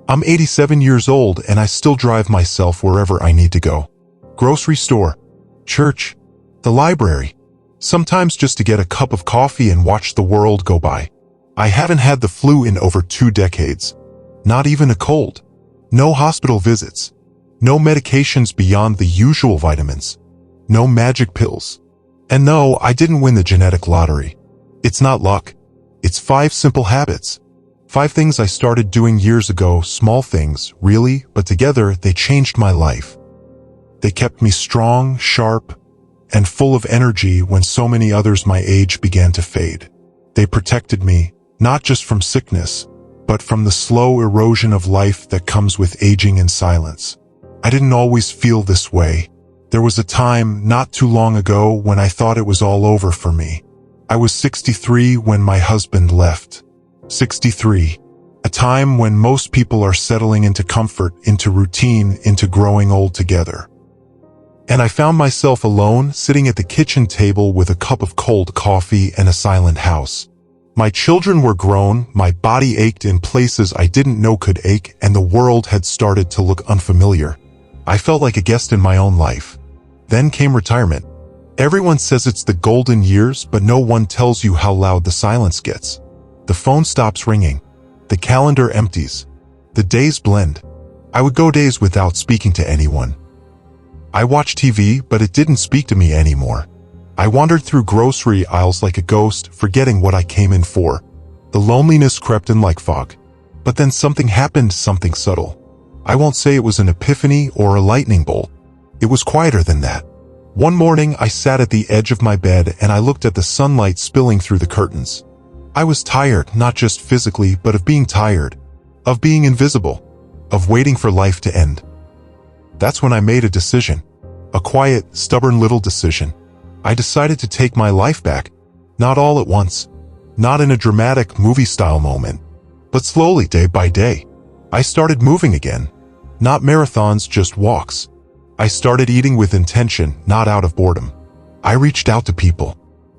I'm 87 years old and I still drive myself wherever I need to go. Grocery store, church, the library. Sometimes just to get a cup of coffee and watch the world go by. I haven't had the flu in over 2 decades. Not even a cold. No hospital visits. No medications beyond the usual vitamins. No magic pills. And no, I didn't win the genetic lottery. It's not luck. It's 5 simple habits. 5 things I started doing years ago, small things, really, but together they changed my life. They kept me strong, sharp, and full of energy when so many others my age began to fade. They protected me, not just from sickness, but from the slow erosion of life that comes with aging in silence. I didn't always feel this way. There was a time, not too long ago, when I thought it was all over for me. I was 63 when my husband left. 63. A time when most people are settling into comfort, into routine, into growing old together. And I found myself alone, sitting at the kitchen table with a cup of cold coffee and a silent house. My children were grown, my body ached in places I didn't know could ache, and the world had started to look unfamiliar. I felt like a guest in my own life. Then came retirement. Everyone says it's the golden years, but no one tells you how loud the silence gets. The phone stops ringing. The calendar empties. The days blend. I would go days without speaking to anyone. I watched TV, but it didn't speak to me anymore. I wandered through grocery aisles like a ghost, forgetting what I came in for. The loneliness crept in like fog. But then something happened, something subtle. I won't say it was an epiphany or a lightning bolt. It was quieter than that. One morning, I sat at the edge of my bed and I looked at the sunlight spilling through the curtains. I was tired, not just physically, but of being tired. Of being invisible. Of waiting for life to end. That's when I made a decision. A quiet, stubborn little decision. I decided to take my life back. Not all at once. Not in a dramatic, movie-style moment. But slowly, day by day. I started moving again. Not marathons, just walks. I started eating with intention, not out of boredom. I reached out to people.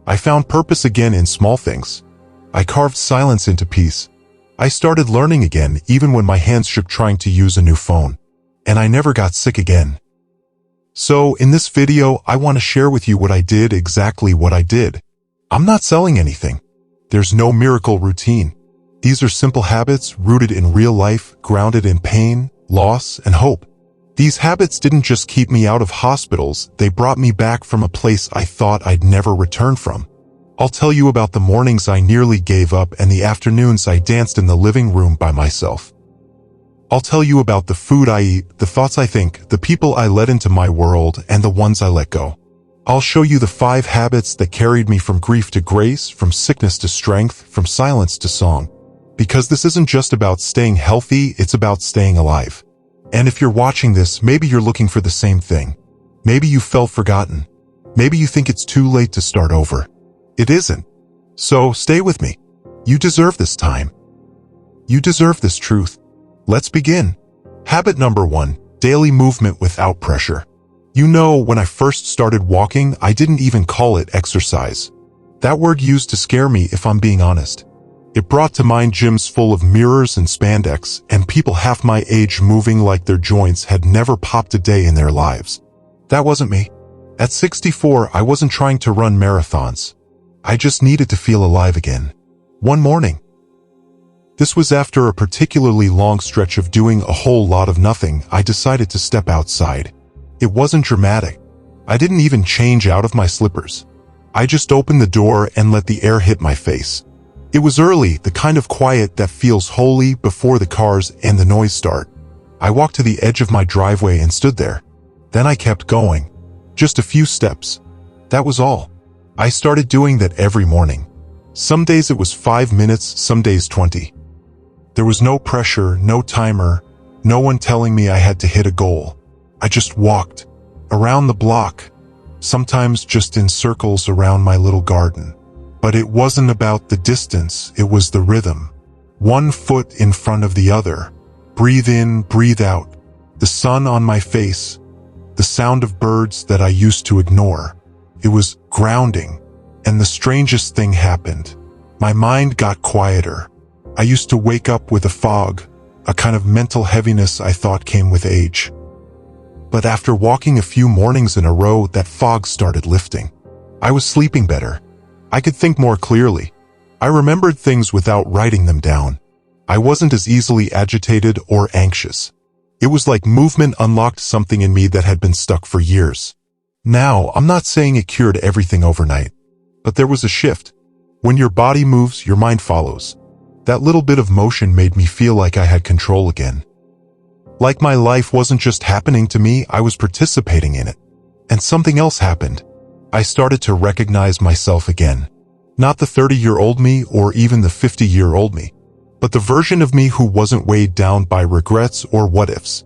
I found purpose again in small things. I carved silence into peace. I started learning again, even when my hands shook trying to use a new phone. And I never got sick again. So, in this video, I want to share with you what I did, exactly what I did. I'm not selling anything. There's no miracle routine. These are simple habits rooted in real life, grounded in pain, loss, and hope. These habits didn't just keep me out of hospitals, they brought me back from a place I thought I'd never return from. I'll tell you about the mornings I nearly gave up and the afternoons I danced in the living room by myself. I'll tell you about the food I eat, the thoughts I think, the people I let into my world, and the ones I let go. I'll show you the 5 habits that carried me from grief to grace, from sickness to strength, from silence to song. Because this isn't just about staying healthy, it's about staying alive. And if you're watching this, maybe you're looking for the same thing. Maybe you felt forgotten. Maybe you think it's too late to start over. It isn't. So stay with me. You deserve this time. You deserve this truth. Let's begin. Habit number 1, daily movement without pressure. You know, when I first started walking, I didn't even call it exercise. That word used to scare me, if I'm being honest. It brought to mind gyms full of mirrors and spandex, and people half my age moving like their joints had never popped a day in their lives. That wasn't me. At 64, I wasn't trying to run marathons. I just needed to feel alive again. One morning. This was after a particularly long stretch of doing a whole lot of nothing. I decided to step outside. It wasn't dramatic. I didn't even change out of my slippers. I just opened the door and let the air hit my face. It was early, the kind of quiet that feels holy before the cars and the noise start. I walked to the edge of my driveway and stood there. Then I kept going. Just a few steps. That was all. I started doing that every morning. Some days it was 5 minutes, some days 20. There was no pressure, no timer, no one telling me I had to hit a goal. I just walked. Around the block. Sometimes just in circles around my little garden. But it wasn't about the distance, it was the rhythm. 1 foot in front of the other. Breathe in, breathe out. The sun on my face. The sound of birds that I used to ignore. It was grounding. And the strangest thing happened. My mind got quieter. I used to wake up with a fog. a kind of mental heaviness I thought came with age. But after walking a few mornings in a row, that fog started lifting. I was sleeping better. I could think more clearly. I remembered things without writing them down. I wasn't as easily agitated or anxious. It was like movement unlocked something in me that had been stuck for years. Now, I'm not saying it cured everything overnight, but there was a shift. When your body moves, your mind follows. That little bit of motion made me feel like I had control again. Like my life wasn't just happening to me, I was participating in it. And something else happened. I started to recognize myself again. Not the 30-year-old me or even the 50-year-old me, but the version of me who wasn't weighed down by regrets or what-ifs.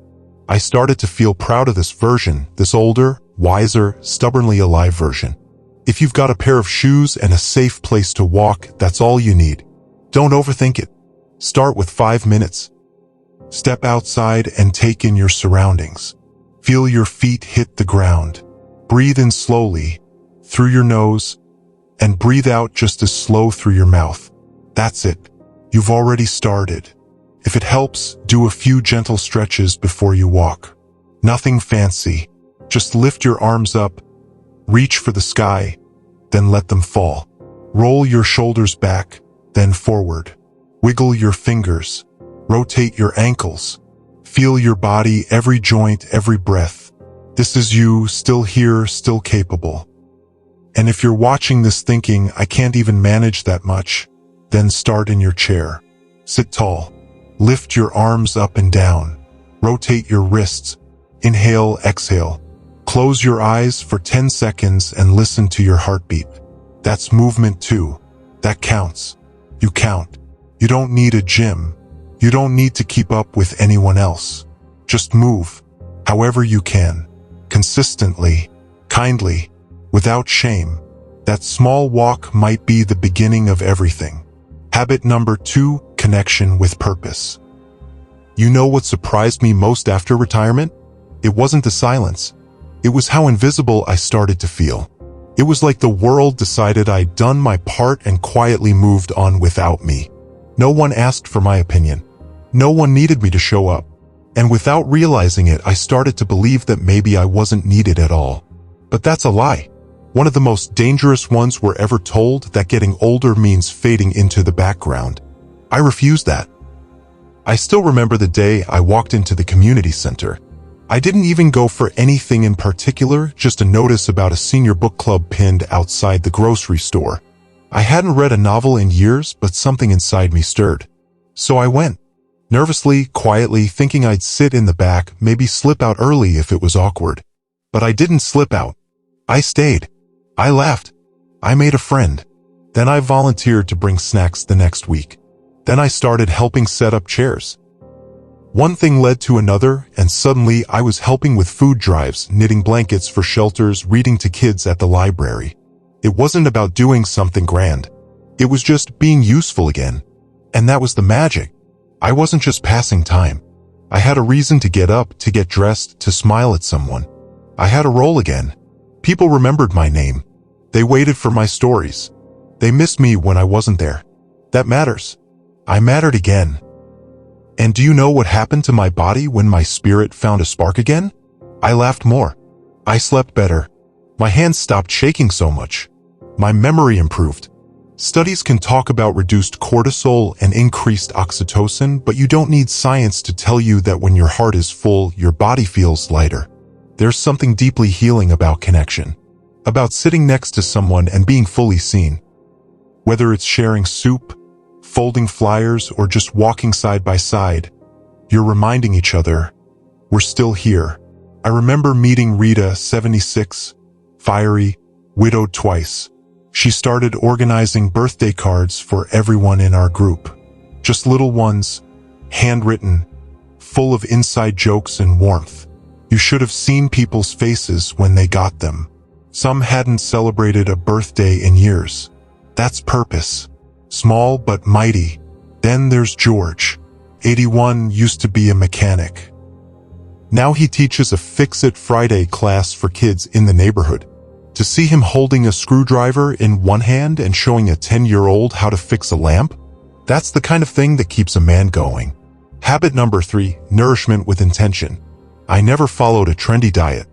I started to feel proud of this version, this older, wiser, stubbornly alive version. If you've got a pair of shoes and a safe place to walk, that's all you need. Don't overthink it. Start with 5 minutes. Step outside and take in your surroundings. Feel your feet hit the ground. Breathe in slowly, through your nose, and breathe out just as slow through your mouth. That's it. You've already started. If it helps, do a few gentle stretches before you walk. Nothing fancy. Just lift your arms up, reach for the sky, then let them fall. Roll your shoulders back, then forward. Wiggle your fingers. Rotate your ankles. Feel your body, every joint, every breath. This is you, still here, still capable. And if you're watching this thinking, I can't even manage that much, then start in your chair. Sit tall. Lift your arms up and down. Rotate your wrists. Inhale, exhale. Close your eyes for 10 seconds and listen to your heartbeat. That's movement too. That counts. You count. You don't need a gym. You don't need to keep up with anyone else. Just move, however you can, consistently, kindly, without shame. That small walk might be the beginning of everything. Habit number 2, connection with purpose. You know what surprised me most after retirement? It wasn't the silence. It was how invisible I started to feel. It was like the world decided I'd done my part and quietly moved on without me. No one asked for my opinion. No one needed me to show up. And without realizing it, I started to believe that maybe I wasn't needed at all. But that's a lie. One of the most dangerous ones we're ever told, that getting older means fading into the background. I refused that. I still remember the day I walked into the community center. I didn't even go for anything in particular, just a notice about a senior book club pinned outside the grocery store. I hadn't read a novel in years, but something inside me stirred. So I went. Nervously, quietly, thinking I'd sit in the back, maybe slip out early if it was awkward. But I didn't slip out. I stayed. I laughed. I made a friend. Then I volunteered to bring snacks the next week. Then I started helping set up chairs. One thing led to another, and suddenly I was helping with food drives, knitting blankets for shelters, reading to kids at the library. It wasn't about doing something grand. It was just being useful again. And that was the magic. I wasn't just passing time. I had a reason to get up, to get dressed, to smile at someone. I had a role again. People remembered my name. They waited for my stories. They missed me when I wasn't there. That matters. I mattered again. And do you know what happened to my body when my spirit found a spark again? I laughed more. I slept better. My hands stopped shaking so much. My memory improved. Studies can talk about reduced cortisol and increased oxytocin, but you don't need science to tell you that when your heart is full, your body feels lighter. There's something deeply healing about connection. About sitting next to someone and being fully seen. Whether it's sharing soup, folding flyers, or just walking side by side, you're reminding each other, we're still here. I remember meeting Rita, 76, fiery, widowed twice. She started organizing birthday cards for everyone in our group. Just little ones, handwritten, full of inside jokes and warmth. You should have seen people's faces when they got them. Some hadn't celebrated a birthday in years. That's purpose. Small but mighty. Then there's George. 81, used to be a mechanic. Now he teaches a Fix-It Friday class for kids in the neighborhood. To see him holding a screwdriver in one hand and showing a 10-year-old how to fix a lamp, that's the kind of thing that keeps a man going. Habit number 3, nourishment with intention. I never followed a trendy diet.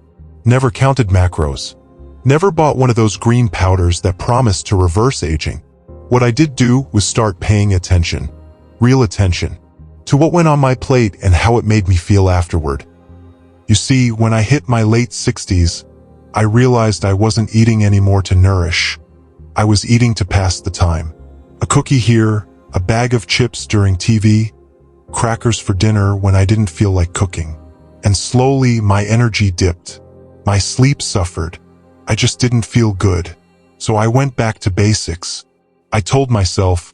Never counted macros. Never bought one of those green powders that promised to reverse aging. What I did do was start paying attention. Real attention. To what went on my plate and how it made me feel afterward. You see, when I hit my late 60s, I realized I wasn't eating anymore to nourish. I was eating to pass the time. A cookie here, a bag of chips during TV, crackers for dinner when I didn't feel like cooking. And slowly my energy dipped. My sleep suffered. I just didn't feel good. So I went back to basics. I told myself,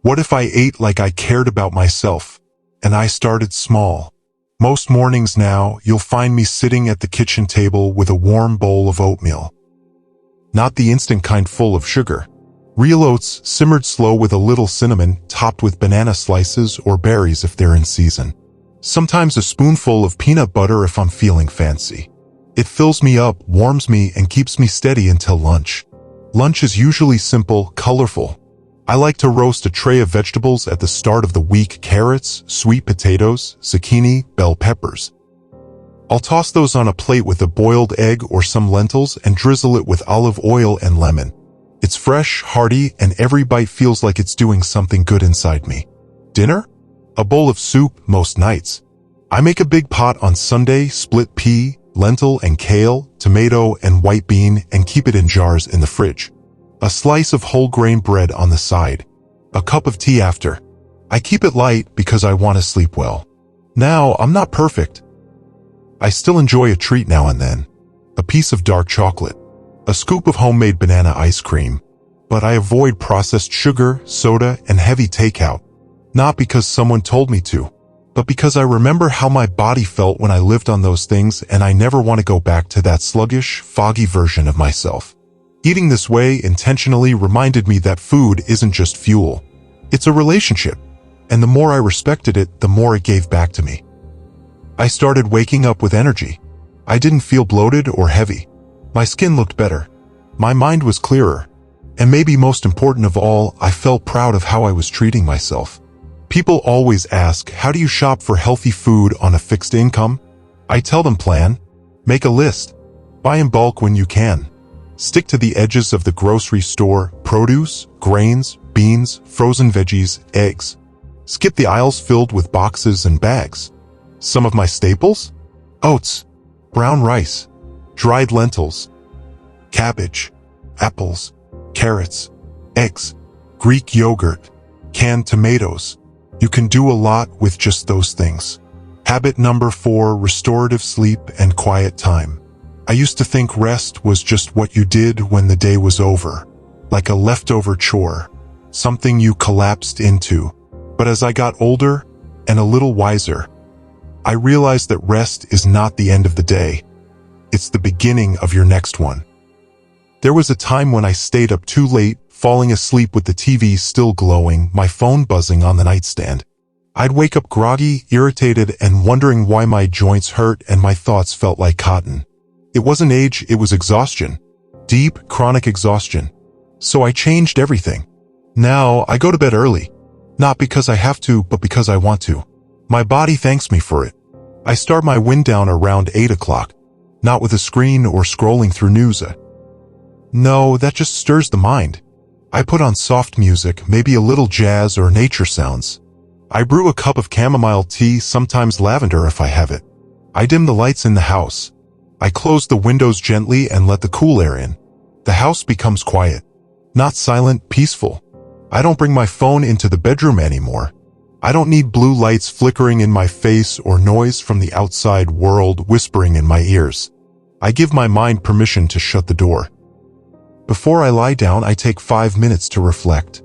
what if I ate like I cared about myself? And I started small. Most mornings now, you'll find me sitting at the kitchen table with a warm bowl of oatmeal. Not the instant kind full of sugar. Real oats simmered slow with a little cinnamon, topped with banana slices or berries if they're in season. Sometimes a spoonful of peanut butter if I'm feeling fancy. It fills me up, warms me, and keeps me steady until lunch. Lunch is usually simple, colorful. I like to roast a tray of vegetables at the start of the week: carrots, sweet potatoes, zucchini, bell peppers. I'll toss those on a plate with a boiled egg or some lentils and drizzle it with olive oil and lemon. It's fresh, hearty, and every bite feels like it's doing something good inside me. Dinner? A bowl of soup most nights. I make a big pot on Sunday, split pea, lentil and kale, tomato and white bean, and keep it in jars in the fridge. A slice of whole grain bread on the side. A cup of tea after. I keep it light because I want to sleep well. Now, I'm not perfect. I still enjoy a treat now and then. A piece of dark chocolate. A scoop of homemade banana ice cream. But I avoid processed sugar, soda, and heavy takeout. Not because someone told me to, but because I remember how my body felt when I lived on those things, and I never want to go back to that sluggish, foggy version of myself. Eating this way intentionally reminded me that food isn't just fuel. It's a relationship. And the more I respected it, the more it gave back to me. I started waking up with energy. I didn't feel bloated or heavy. My skin looked better. My mind was clearer. And maybe most important of all, I felt proud of how I was treating myself. People always ask, how do you shop for healthy food on a fixed income? I tell them, plan. Make a list. Buy in bulk when you can. Stick to the edges of the grocery store: produce, grains, beans, frozen veggies, eggs. Skip the aisles filled with boxes and bags. Some of my staples? Oats, brown rice, dried lentils, cabbage, apples, carrots, eggs, Greek yogurt, canned tomatoes. You can do a lot with just those things. Habit number 4, restorative sleep and quiet time. I used to think rest was just what you did when the day was over, like a leftover chore, something you collapsed into. But as I got older and a little wiser, I realized that rest is not the end of the day. It's the beginning of your next one. There was a time when I stayed up too late, falling asleep with the TV still glowing, my phone buzzing on the nightstand. I'd wake up groggy, irritated, and wondering why my joints hurt and my thoughts felt like cotton. It wasn't age, it was exhaustion. Deep, chronic exhaustion. So I changed everything. Now, I go to bed early. Not because I have to, but because I want to. My body thanks me for it. I start my wind down around 8 o'clock. Not with a screen or scrolling through news. No, that just stirs the mind. I put on soft music, maybe a little jazz or nature sounds. I brew a cup of chamomile tea, sometimes lavender if I have it. I dim the lights in the house. I close the windows gently and let the cool air in. The house becomes quiet. Not silent, peaceful. I don't bring my phone into the bedroom anymore. I don't need blue lights flickering in my face or noise from the outside world whispering in my ears. I give my mind permission to shut the door. Before I lie down, I take 5 minutes to reflect.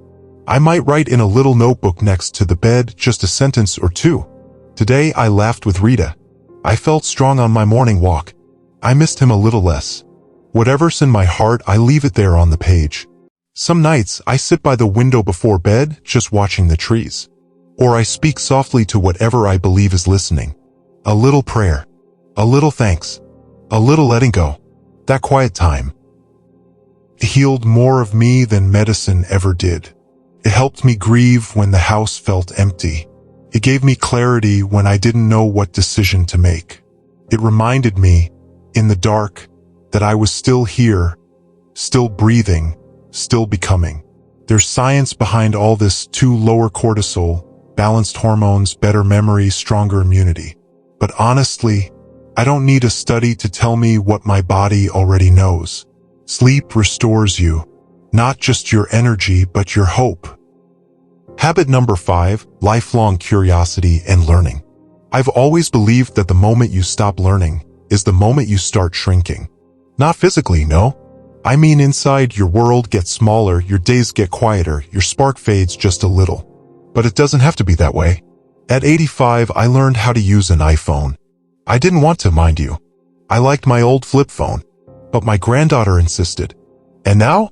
I might write in a little notebook next to the bed, just a sentence or two. Today I laughed with Rita. I felt strong on my morning walk. I missed him a little less. Whatever's in my heart, I leave it there on the page. Some nights, I sit by the window before bed, just watching the trees. Or I speak softly to whatever I believe is listening. A little prayer. A little thanks. A little letting go. That quiet time. It healed more of me than medicine ever did. It helped me grieve when the house felt empty. It gave me clarity when I didn't know what decision to make. It reminded me, in the dark, that I was still here, still breathing, still becoming. There's science behind all this too: lower cortisol, balanced hormones, better memory, stronger immunity. But honestly, I don't need a study to tell me what my body already knows. Sleep restores you, not just your energy, but your hope. Habit number 5, lifelong curiosity and learning. I've always believed that the moment you stop learning is the moment you start shrinking. Not physically, no. I mean inside. Your world gets smaller, your days get quieter, your spark fades just a little. But it doesn't have to be that way. At 85, I learned how to use an iPhone. I didn't want to, mind you. I liked my old flip phone. But my granddaughter insisted. And now?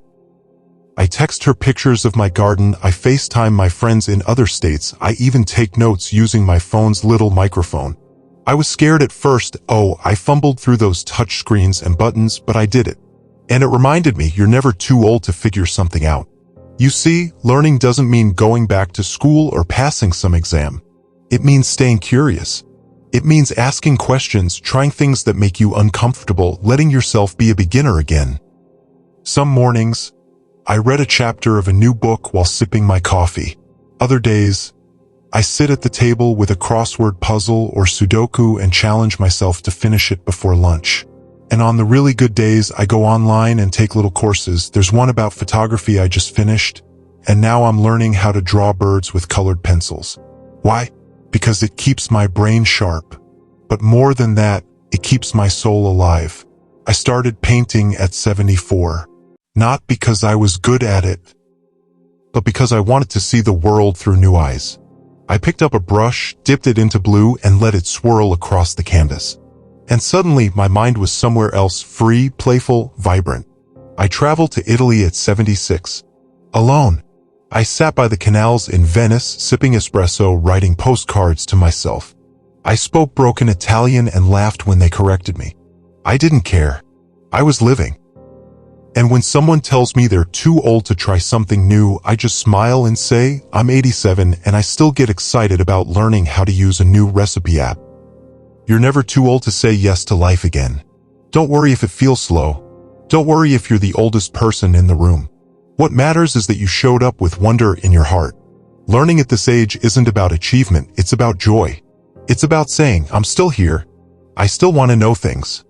I text her pictures of my garden, I FaceTime my friends in other states, I even take notes using my phone's little microphone. I was scared at first. I fumbled through those touch screens and buttons, but I did it. And it reminded me, you're never too old to figure something out. You see, learning doesn't mean going back to school or passing some exam. It means staying curious. It means asking questions, trying things that make you uncomfortable, letting yourself be a beginner again. Some mornings, I read a chapter of a new book while sipping my coffee. Other days, I sit at the table with a crossword puzzle or Sudoku and challenge myself to finish it before lunch. And on the really good days, I go online and take little courses. There's one about photography I just finished, and now I'm learning how to draw birds with colored pencils. Why? Because it keeps my brain sharp. But more than that, it keeps my soul alive. I started painting at 74. Not because I was good at it, but because I wanted to see the world through new eyes. I picked up a brush, dipped it into blue, and let it swirl across the canvas. And suddenly, my mind was somewhere else, free, playful, vibrant. I traveled to Italy at 76. Alone. I sat by the canals in Venice, sipping espresso, writing postcards to myself. I spoke broken Italian and laughed when they corrected me. I didn't care. I was living. And when someone tells me they're too old to try something new, I just smile and say, I'm 87 and I still get excited about learning how to use a new recipe app. You're never too old to say yes to life again. Don't worry if it feels slow. Don't worry if you're the oldest person in the room. What matters is that you showed up with wonder in your heart. Learning at this age isn't about achievement, it's about joy. It's about saying, I'm still here. I still want to know things.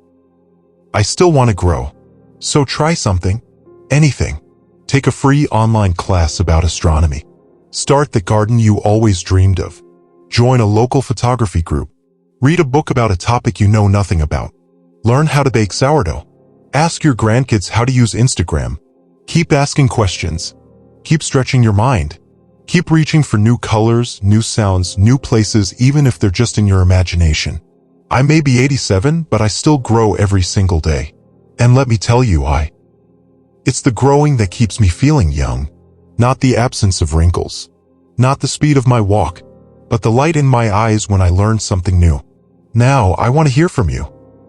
I still want to grow. So try something. Anything. Take a free online class about astronomy. Start the garden you always dreamed of. Join a local photography group. Read a book about a topic you know nothing about. Learn how to bake sourdough. Ask your grandkids how to use Instagram. Keep asking questions. Keep stretching your mind. Keep reaching for new colors, new sounds, new places, even if they're just in your imagination. I may be 87, but I still grow every single day. And let me tell you, it's the growing that keeps me feeling young, not the absence of wrinkles, not the speed of my walk, but the light in my eyes when I learn something new. Now, I want to hear from you.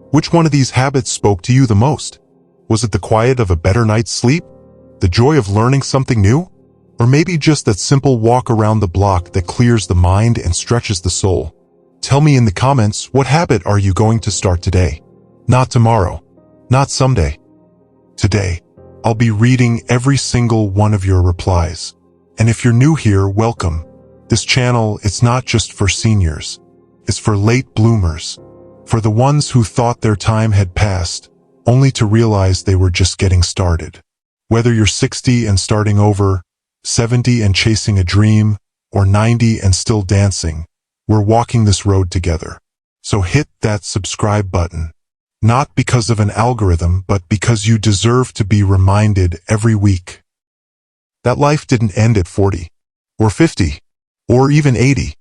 Which one of these habits spoke to you the most? Was it the quiet of a better night's sleep? The joy of learning something new? Or maybe just that simple walk around the block that clears the mind and stretches the soul? Tell me in the comments, what habit are you going to start today? Not tomorrow. Not someday. Today. I'll be reading every single one of your replies. And if you're new here, welcome. This channel, it's not just for seniors. It's for late bloomers. For the ones who thought their time had passed, only to realize they were just getting started. Whether you're 60 and starting over, 70 and chasing a dream, or 90 and still dancing, we're walking this road together. So hit that subscribe button. Not because of an algorithm, but because you deserve to be reminded every week that life didn't end at 40, or 50, or even 80.